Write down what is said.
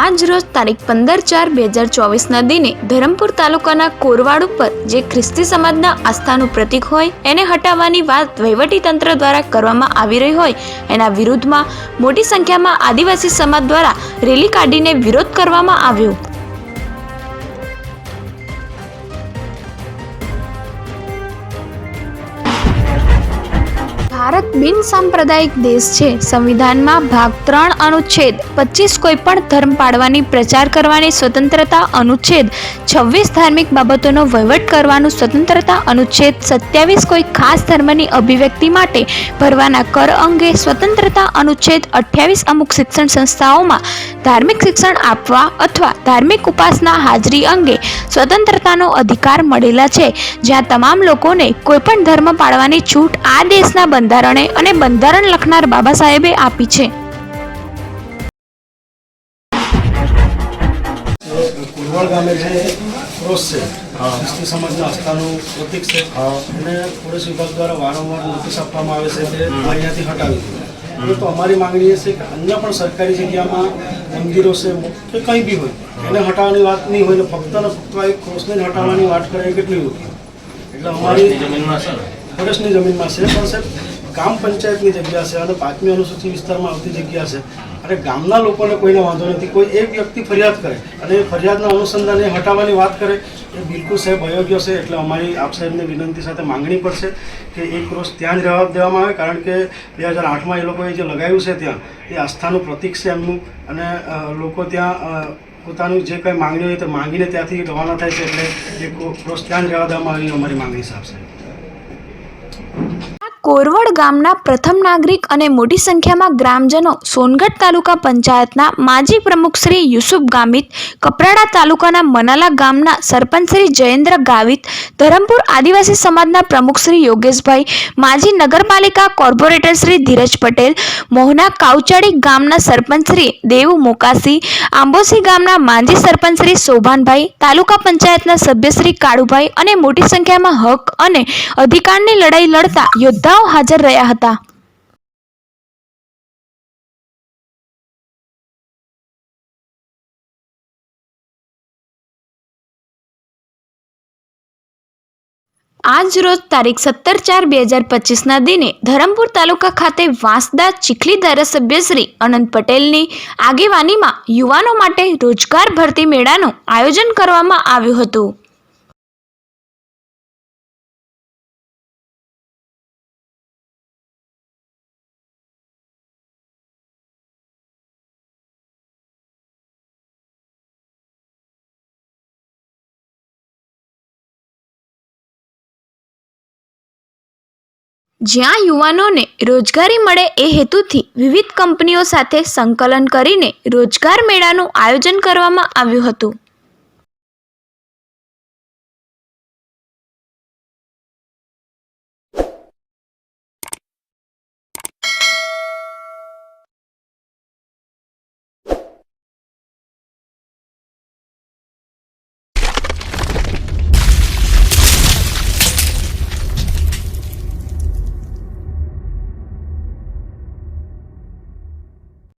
આજ રોજ તારીખ 15/4/2024ના દિને ધરમપુર તાલુકાના કોરવાડ ઉપર જે ખ્રિસ્તી સમાજના આસ્થાનું પ્રતીક હોય એને હટાવવાની વાત વહીવટીતંત્ર દ્વારા કરવામાં આવી રહી હોય એના વિરુદ્ધમાં મોટી સંખ્યામાં આદિવાસી સમાજ દ્વારા રેલી કાઢીને વિરોધ કરવામાં આવ્યો। ભારત બિન સાંપ્રદાયિક દેશ છે। સંવિધાનમાં ભાગ 3 અનુચ્છેદ 25 કોઈપણ ધર્મ પાળવાની પ્રચાર કરવાની સ્વતંત્રતા, અનુચ્છેદ 26 ધાર્મિક બાબતોનો વહીવટ કરવાનું સ્વતંત્રતા, અનુચ્છેદ 27 કોઈ ખાસ ધર્મની અભિવ્યક્તિ માટે ભરવાના કર અંગે સ્વતંત્રતા, અનુચ્છેદ 28 અમુક શિક્ષણ સંસ્થાઓમાં ધાર્મિક શિક્ષણ આપવા અથવા ધાર્મિક ઉપાસના હાજરી અંગે સ્વતંત્રતાનો અધિકાર મળેલા છે, જ્યાં તમામ લોકોને કોઈપણ ધર્મ પાળવાની છૂટ આ દેશના બંધારણે અને બંધારણ લખનાર બાબા સાહેબે આપી છે। કોરવાડ ગામે જે ક્રોસ છે ખ્રિસ્તી સમાજના આસ્થાનું પ્રતીક છે અને પોલીસ વિભાગ દ્વારા વારંવાર નોટિસ આપવામાં આવે છે કે અહીંયાથી હટાવી દો। તો અમારી માંગણી એ છે કે અન્ય પણ સરકારી જગ્યામાં મંદિરો છે કે કંઈ બી હોય એને હટાવવાની વાત નહીં હોય ને ફક્ત ને ફક્ત એક ક્રોસને હટાવવાની વાત કરે કેટલી હોય। એટલે અમારી ફોરેસ્ટની જમીનમાં છે પણ સાહેબ ગામ પંચાયતની જગ્યા છે અને 5મી અનુસૂચિ વિસ્તારમાં આવતી જગ્યા છે અને ગામના લોકોને કોઈને વાંધો નથી। કોઈ એક વ્યક્તિ ફરિયાદ કરે અને એ ફરિયાદના અનુસંધાને હટાવવાની વાત કરે એ બિલકુલ સાહેબ અયોગ્ય છે। એટલે અમારી આપ સાહેબની વિનંતી સાથે માંગણી પડશે કે એ ક્રોસ ત્યાં જ રહેવા દેવામાં આવે, કારણ કે 2008માં એ લોકોએ જે લગાવ્યું છે ત્યાં એ આસ્થાનું પ્રતીક છે એમનું, અને લોકો ત્યાં પોતાનું જે કંઈ માંગણી હોય તે માંગીને ત્યાંથી રવાના થાય છે। એટલે એ ક્રોસ ત્યાં જ રહેવા દેવામાં આવી અમારી માંગણી છે આપ સાહેબ। કોરવાડ ગામના પ્રથમ નાગરિક અને મોટી સંખ્યામાં ગ્રામજનો સોનગઢ તાલુકા પંચાયતના માજી પ્રમુખ શ્રી યુસુફ ગામિત, કપરાડા તાલુકાના મનાલા ગામના સરપંચ શ્રી જયેન્દ્ર ગાવિત, ધરમપુર આદિવાસી સમાજના પ્રમુખ શ્રી યોગેશભાઈ, માજી નગરપાલિકા કોર્પોરેટર શ્રી ધીરજ પટેલ, મોહના કાવચાડી ગામના સરપંચ શ્રી દેવ મોકાસી, આંબોસી ગામના માજી સરપંચ શ્રી શોભાનભાઈ, તાલુકા પંચાયતના સભ્ય શ્રી કાળુભાઈ અને મોટી સંખ્યામાં હક અને અધિકારની લડાઈ લડતા યોદ્ધા હાજર રહ્યા હતા। આજ રોજ તારીખ 17/4/2025ના દિને ધરમપુર તાલુકા ખાતે વાંસદા ચીખલી ધારાસભ્ય શ્રી અનંત પટેલની આગેવાનીમાં યુવાનો માટે રોજગાર ભરતી મેળાનું આયોજન કરવામાં આવ્યું હતું। જ્યાં યુવાનોને રોજગારી મળે એ હેતુથી વિવિધ કંપનીઓ સાથે સંકલન કરીને રોજગાર મેળાનું આયોજન કરવામાં આવ્યું હતું।